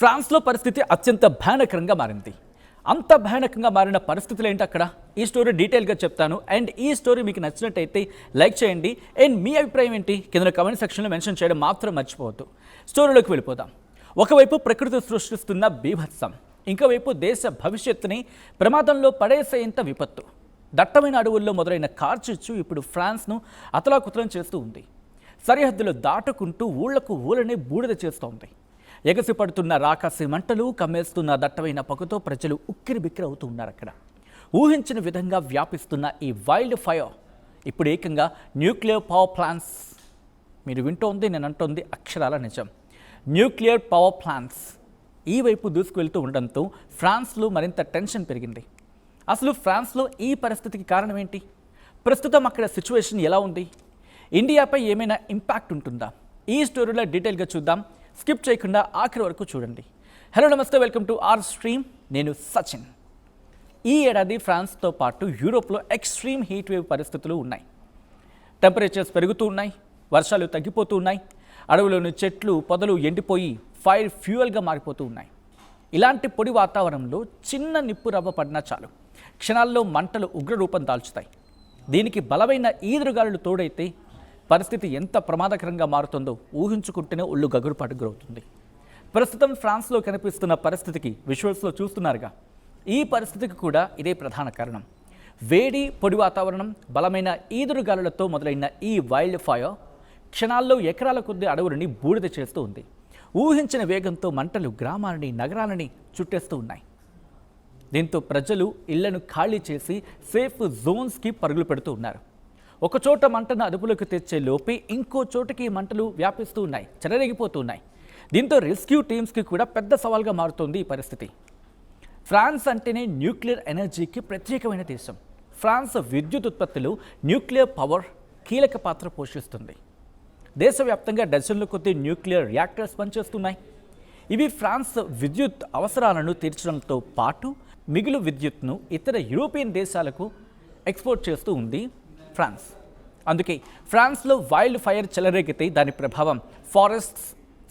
ఫ్రాన్స్లో పరిస్థితి అత్యంత భయానకరంగా మారింది. అంత భయానకంగా మారిన పరిస్థితులు ఏంటి అక్కడ? ఈ స్టోరీ డీటెయిల్గా చెప్తాను. అండ్ ఈ స్టోరీ మీకు నచ్చినట్టయితే లైక్ చేయండి. అండ్ మీ అభిప్రాయం ఏంటి కింద కామెంట్ సెక్షన్లో మెన్షన్ చేయడం మాత్రం మర్చిపోవద్దు. స్టోరీలోకి వెళ్ళిపోదాం. ఒకవైపు ప్రకృతి సృష్టిస్తున్న బీభత్సం, ఇంకోవైపు దేశ భవిష్యత్తుని ప్రమాదంలో పడేసేంత విపత్తు. దట్టమైన అడవుల్లో మొదలైన కార్చిచ్చు ఇప్పుడు ఫ్రాన్స్ను అతలాకుతలం చేస్తూ ఉంది. సరిహద్దులు దాటుకుంటూ ఊళ్లకు ఊళ్ళనే బూడిద చేస్తోంది. ఎగసిపడుతున్న రాకాసి మంటలు, కమ్మేస్తున్న దట్టమైన పొగతో ప్రజలు ఉక్కిరి బిక్కిరి అవుతూ ఉన్నారు. అక్కడ ఊహించిన విధంగా వ్యాపిస్తున్న ఈ వైల్డ్ ఫైర్ ఇప్పుడు ఏకంగా న్యూక్లియర్ పవర్ ప్లాంట్స్, మీరు వింటోంది నేను అంటోంది అక్షరాల నిజం, న్యూక్లియర్ పవర్ ప్లాంట్స్ ఈ వైపు దూసుకువెళ్తూ ఉండడంతో ఫ్రాన్స్లో మరింత టెన్షన్ పెరిగింది. అసలు ఫ్రాన్స్లో ఈ పరిస్థితికి కారణం ఏంటి? ప్రస్తుతం అక్కడ సిచ్యువేషన్ ఎలా ఉంది? ఇండియాపై ఏమైనా ఇంపాక్ట్ ఉంటుందా? ఈ స్టోరీలో డీటెయిల్గా చూద్దాం. స్కిప్ చేయకుండా ఆఖరి వరకు చూడండి. హలో నమస్తే, వెల్కమ్ టు ఆర్ స్ట్రీమ్. నేను సచిన్. ఈ ఏడాది ఫ్రాన్స్తో పాటు యూరోప్లో ఎక్స్ట్రీమ్ హీట్ వేవ్ పరిస్థితులు ఉన్నాయి. టెంపరేచర్స్ పెరుగుతూ ఉన్నాయి, వర్షాలు తగ్గిపోతూ ఉన్నాయి, అడవులోని చెట్లు పొదలు ఎండిపోయి ఫైర్ ఫ్యూయల్గా మారిపోతూ ఉన్నాయి. ఇలాంటి పొడి వాతావరణంలో చిన్న నిప్పు రవ్వ పడినా చాలు, క్షణాల్లో మంటలు ఉగ్రరూపం దాల్చుతాయి. దీనికి బలమైన ఈదురుగాలులు తోడైతే పరిస్థితి ఎంత ప్రమాదకరంగా మారుతుందో ఊహించుకుంటేనే ఒళ్ళు గగురుపాటు గురవుతుంది. ప్రస్తుతం ఫ్రాన్స్లో కనిపిస్తున్న పరిస్థితికి విజువల్స్లో చూస్తున్నారుగా, ఈ పరిస్థితికి కూడా ఇదే ప్రధాన కారణం. వేడి పొడి వాతావరణం, బలమైన ఈదురుగాలులతో మొదలైన ఈ వైల్డ్ ఫైర్ క్షణాల్లో ఎకరాల కొద్ది అడవులని బూడిద చేస్తూ ఉంది. ఊహించిన వేగంతో మంటలు గ్రామాలని, నగరాలని చుట్టేస్తూ ఉన్నాయి. దీంతో ప్రజలు ఇళ్లను ఖాళీ చేసి సేఫ్ జోన్స్కి పరుగులు పెడుతూ ఉన్నారు. ఒక చోట మంటను అదుపులోకి తెచ్చే లోపే ఇంకో చోటకి మంటలు వ్యాపిస్తూ ఉన్నాయి, చెలరేగిపోతూ ఉన్నాయి. దీంతో రెస్క్యూ టీమ్స్కి కూడా పెద్ద సవాల్గా మారుతోంది ఈ పరిస్థితి. ఫ్రాన్స్ అంటేనే న్యూక్లియర్ ఎనర్జీకి ప్రత్యేకమైన దేశం. ఫ్రాన్స్ విద్యుత్ ఉత్పత్తిలో న్యూక్లియర్ పవర్ కీలక పాత్ర పోషిస్తుంది. దేశవ్యాప్తంగా డజన్ల కొద్ది న్యూక్లియర్ రియాక్టర్స్ పనిచేస్తున్నాయి. ఇవి ఫ్రాన్స్ విద్యుత్ అవసరాలను తీర్చడంతో పాటు మిగులు విద్యుత్ను ఇతర యూరోపియన్ దేశాలకు ఎక్స్పోర్ట్ చేస్తూ ఉంది ఫ్రాన్స్. అందుకే ఫ్రాన్స్లో వైల్డ్ ఫైర్ చెలరేగితే దాని ప్రభావం ఫారెస్ట్స్,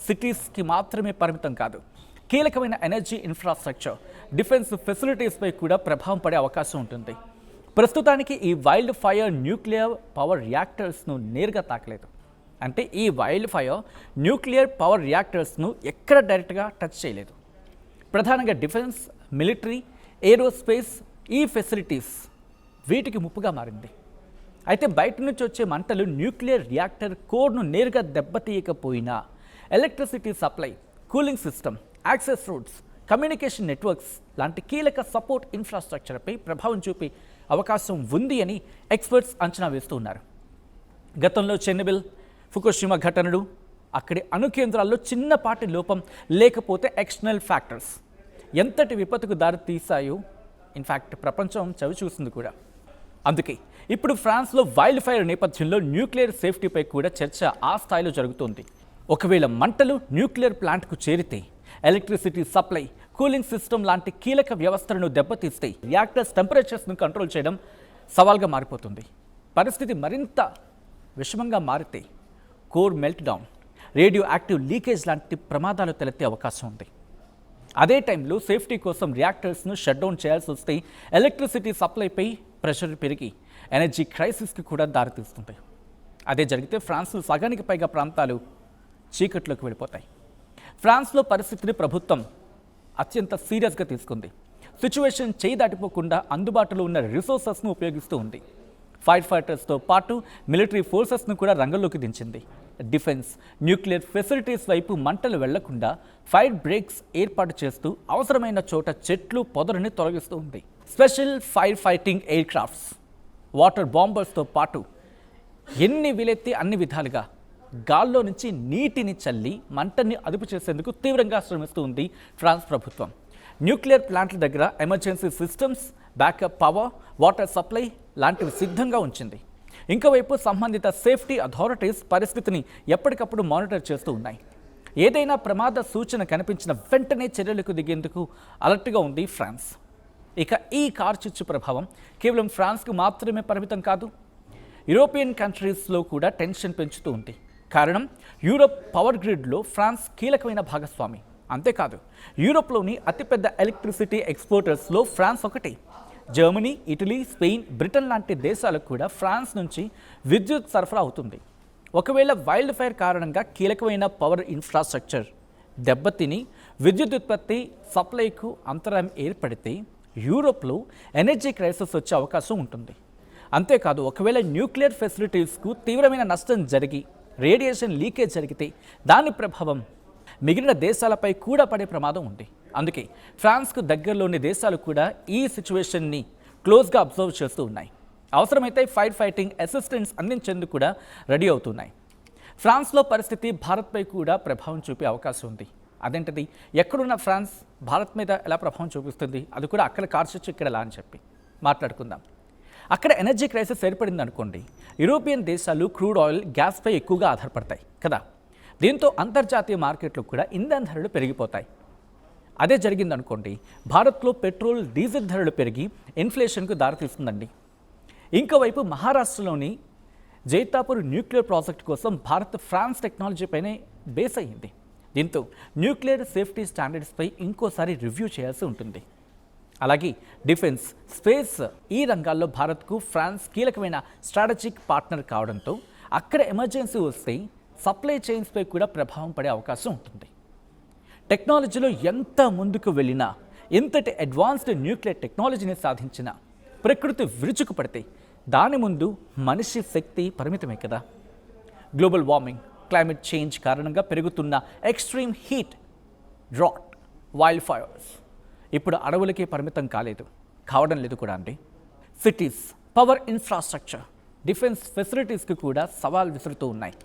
సిటీస్కి మాత్రమే పరిమితం కాదు, కీలకమైన ఎనర్జీ ఇన్ఫ్రాస్ట్రక్చర్, డిఫెన్స్ ఫెసిలిటీస్పై కూడా ప్రభావం పడే అవకాశం ఉంటుంది. ప్రస్తుతానికి ఈ వైల్డ్ ఫైర్ న్యూక్లియర్ పవర్ రియాక్టర్స్ను నేరుగా తాకలేదు. అంటే ఈ వైల్డ్ ఫైర్ న్యూక్లియర్ పవర్ రియాక్టర్స్ను ఎక్కడ డైరెక్ట్గా టచ్ చేయలేదు. ప్రధానంగా డిఫెన్స్, మిలిటరీ, ఏరోస్పేస్ ఈ ఫెసిలిటీస్ వీటికి ముప్పుగా మారింది. అయితే బయట నుంచి వచ్చే మంటలు న్యూక్లియర్ రియాక్టర్ కోర్ను నేరుగా దెబ్బతీయకపోయినా electricity supply, cooling system, access roads, communication networks లాంటి కీలక సపోర్ట్ ఇన్ఫ్రాస్ట్రక్చర్పై ప్రభావం చూపే అవకాశం ఉంది అని ఎక్స్పర్ట్స్ అంచనా వేస్తూ ఉన్నారు. గతంలో చెర్నోబిల్, ఫుకుషిమా ఘటనలు, అక్కడి అణు కేంద్రాల్లో చిన్నపాటి లోపం లేకపోతే ఎక్స్టర్నల్ ఫ్యాక్టర్స్ ఎంతటి విపత్తుకు దారి తీశాయో ఇన్ఫ్యాక్ట్ ప్రపంచం చవి చూసింది కూడా. అందుకే ఇప్పుడు ఫ్రాన్స్లో వైల్డ్ ఫైర్ నేపథ్యంలో న్యూక్లియర్ సేఫ్టీపై కూడా చర్చ ఆ స్థాయిలో జరుగుతోంది. ఒకవేళ మంటలు న్యూక్లియర్ ప్లాంట్కు చేరితే ఎలక్ట్రిసిటీ సప్లై, కూలింగ్ సిస్టమ్ లాంటి కీలక వ్యవస్థలను దెబ్బతీస్తే రియాక్టర్స్ టెంపరేచర్స్ను కంట్రోల్ చేయడం సవాల్గా మారిపోతుంది. పరిస్థితి మరింత విషమంగా మారితే core melt down, radio active leakage లాంటి ప్రమాదాలు తలెత్తే అవకాశం ఉంది. అదే టైంలో సేఫ్టీ కోసం రియాక్టర్స్ను షట్ డౌన్ చేయాల్సి వస్తే ఎలక్ట్రిసిటీ సప్లైపై ప్రెషర్ పెరిగి ఎనర్జీ క్రైసిస్కి కూడా దారితీస్తుంది. అదే జరిగితే ఫ్రాన్స్లో సగానికి పైగా ప్రాంతాలు చీకట్లోకి వెళ్ళిపోతాయి. ఫ్రాన్స్లో పరిస్థితిని ప్రభుత్వం అత్యంత సీరియస్గా తీసుకుంది. సిచ్యువేషన్ చేయి దాటిపోకుండా అందుబాటులో ఉన్న రిసోర్సెస్ను ఉపయోగిస్తూ ఉంది. ఫైర్ ఫైటర్స్తో పాటు మిలిటరీ ఫోర్సెస్ను కూడా రంగంలోకి దించింది. డిఫెన్స్, న్యూక్లియర్ ఫెసిలిటీస్ వైపు మంటలు వెళ్లకుండా ఫైర్ బ్రేక్స్ ఏర్పాటు చేస్తూ అవసరమైన చోట చెట్లు, పొదలని తొలగిస్తూ ఉంది. Special fire fighting aircrafts, water బాంబర్స్తో పాటు ఎన్ని వీలైతే అన్ని విధాలుగా గాల్లో నుంచి నీటిని చల్లి మంటని అదుపు చేసేందుకు తీవ్రంగా శ్రమిస్తూ ఉంది ఫ్రాన్స్ ప్రభుత్వం. న్యూక్లియర్ ప్లాంట్ల దగ్గర emergency systems, backup power, water supply లాంటివి సిద్ధంగా ఉంచింది. ఇంకోవైపు సంబంధిత సేఫ్టీ అథారిటీస్ పరిస్థితిని ఎప్పటికప్పుడు మానిటర్ చేస్తూ ఉన్నాయి. ఏదైనా ప్రమాద సూచన కనిపించిన వెంటనే చర్యలకు దిగేందుకు అలర్ట్గా ఉంది ఫ్రాన్స్. ఇక ఈ కార్చిచ్చు ప్రభావం కేవలం ఫ్రాన్స్కు మాత్రమే పరిమితం కాదు, యూరోపియన్ కంట్రీస్లో కూడా టెన్షన్ పెంచుతూ ఉంది. కారణం యూరోప్ పవర్ గ్రిడ్లో ఫ్రాన్స్ కీలకమైన భాగస్వామి. అంతేకాదు యూరోప్లోని అతిపెద్ద ఎలక్ట్రిసిటీ ఎక్స్పోర్టర్స్లో ఫ్రాన్స్ ఒకటి. జర్మనీ, ఇటలీ, స్పెయిన్, బ్రిటన్ లాంటి దేశాలకు కూడా ఫ్రాన్స్ నుంచి విద్యుత్ సరఫరా అవుతుంది. ఒకవేళ వైల్డ్ ఫైర్ కారణంగా కీలకమైన పవర్ ఇన్ఫ్రాస్ట్రక్చర్ దెబ్బతిని విద్యుత్ ఉత్పత్తి సప్లైకు అంతరాయం ఏర్పడితే యూరోప్లో ఎనర్జీ క్రైసిస్ వచ్చే అవకాశం ఉంటుంది. అంతేకాదు ఒకవేళ న్యూక్లియర్ ఫెసిలిటీస్కు తీవ్రమైన నష్టం జరిగి రేడియేషన్ లీకేజ్ జరిగితే దాని ప్రభావం మిగిలిన దేశాలపై కూడా పడే ప్రమాదం ఉంది. అందుకే ఫ్రాన్స్కు దగ్గరలోని దేశాలు కూడా ఈ సిచ్యువేషన్ని క్లోజ్గా అబ్జర్వ్ చేస్తూ ఉన్నాయి. అవసరమైతే ఫైటింగ్ అసిస్టెన్స్ అందించేందుకు కూడా రెడీ అవుతున్నాయి. ఫ్రాన్స్లో పరిస్థితి భారత్పై కూడా ప్రభావం చూపే అవకాశం ఉంది. అదేంటిది, ఎక్కడున్న ఫ్రాన్స్ భారత్ మీద ఎలా ప్రభావం చూపిస్తుంది, అది కూడా అక్కడ కార్చొచ్చు ఇక్కడ ఎలా అని చెప్పి మాట్లాడుకుందాం. అక్కడ ఎనర్జీ క్రైసిస్ ఏర్పడింది అనుకోండి, యూరోపియన్ దేశాలు క్రూడ్ ఆయిల్, గ్యాస్పై ఎక్కువగా ఆధారపడతాయి కదా. దీంతో అంతర్జాతీయ మార్కెట్లో కూడా ఇంధన ధరలు పెరిగిపోతాయి. అదే జరిగిందనుకోండి, భారత్లో పెట్రోల్, డీజిల్ ధరలు పెరిగి ఇన్ఫ్లేషన్కు దారితీస్తుందండి. ఇంకోవైపు మహారాష్ట్రలోని జైతాపూర్ న్యూక్లియర్ ప్రాజెక్ట్ కోసం భారత్ ఫ్రాన్స్ టెక్నాలజీపైనే బేస్ అయ్యింది. దీంతో న్యూక్లియర్ సేఫ్టీ స్టాండర్డ్స్పై ఇంకోసారి రివ్యూ చేయాల్సి ఉంటుంది. అలాగే డిఫెన్స్, స్పేస్ ఈ రంగాల్లో భారత్కు ఫ్రాన్స్ కీలకమైన స్ట్రాటజిక్ పార్ట్నర్ కావడంతో అక్కడ ఎమర్జెన్సీ వస్తే సప్లై చైన్స్పై కూడా ప్రభావం పడే అవకాశం ఉంటుంది. టెక్నాలజీలో ఎంత ముందుకు వెళ్ళినా, ఎంతటి అడ్వాన్స్డ్ న్యూక్లియర్ టెక్నాలజీని సాధించినా ప్రకృతి విరుచుకు పడితే దాని ముందు మనిషి శక్తి పరిమితమే కదా. గ్లోబల్ వార్మింగ్, క్లైమేట్ చేంజ్ కారణంగా పెరుగుతున్న extreme heat, drought, wild fires ఇప్పుడు అడవులకే పరిమితం కావడం లేదు కూడా అండి. సిటీస్, పవర్ ఇన్ఫ్రాస్ట్రక్చర్, డిఫెన్స్ ఫెసిలిటీస్కి కూడా సవాల్ విసురుతూ ఉన్నాయి.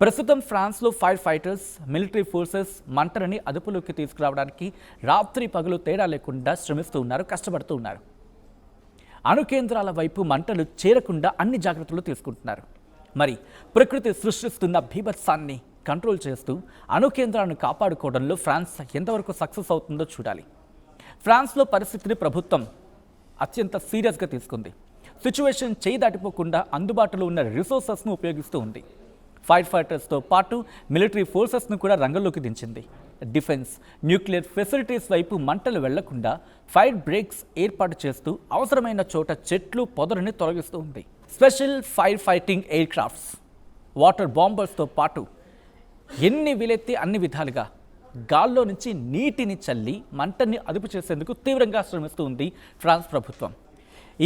ప్రస్తుతం ఫ్రాన్స్లో ఫైటర్స్, మిలిటరీ ఫోర్సెస్ మంటలని అదుపులోకి తీసుకురావడానికి రాత్రి పగలు తేడా లేకుండా శ్రమిస్తూ ఉన్నారు, కష్టపడుతూ ఉన్నారు. అణు కేంద్రాల వైపు మంటలు చేరకుండా అన్ని జాగ్రత్తలు తీసుకుంటున్నారు. మరి ప్రకృతి సృష్టిస్తున్న బీభత్సాన్ని కంట్రోల్ చేస్తూ అణు కేంద్రాలను కాపాడుకోవడంలో ఫ్రాన్స్ ఎంతవరకు సక్సెస్ అవుతుందో చూడాలి. ఫ్రాన్స్లో పరిస్థితిని ప్రభుత్వం అత్యంత సీరియస్గా తీసుకుంది. సిచ్యువేషన్ చేయి దాటిపోకుండా అందుబాటులో ఉన్న రిసోర్సెస్ను ఉపయోగిస్తూ ఉంది. ఫైటర్స్తో పాటు మిలిటరీ ఫోర్సెస్ను కూడా రంగంలోకి దించింది. డిఫెన్స్, న్యూక్లియర్ ఫెసిలిటీస్ వైపు మంటలు వెళ్లకుండా ఫైర్ బ్రేక్స్ ఏర్పాటు చేస్తూ అవసరమైన చోట చెట్లు, పొదరిని తొలగిస్తూ ఉంది. Special fighting aircrafts, water బాంబర్స్తో పాటు ఎన్ని వీలెత్తి అన్ని విధాలుగా గాల్లో నుంచి నీటిని చల్లి మంటని అదుపు చేసేందుకు తీవ్రంగా శ్రమిస్తూ ఉంది ఫ్రాన్స్ ప్రభుత్వం.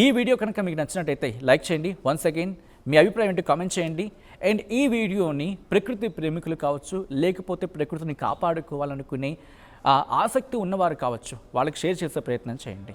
ఈ వీడియో కనుక మీకు నచ్చినట్టయితే లైక్ చేయండి. వన్స్ అగైన్ మీ అభిప్రాయం ఏంటి కామెంట్ చేయండి. అండ్ ఈ వీడియోని ప్రకృతి ప్రేమికులు కావచ్చు, లేకపోతే ప్రకృతిని కాపాడుకోవాలనుకునే ఆసక్తి ఉన్నవారు కావచ్చు, వాళ్ళకి షేర్ చేసే ప్రయత్నం చేయండి.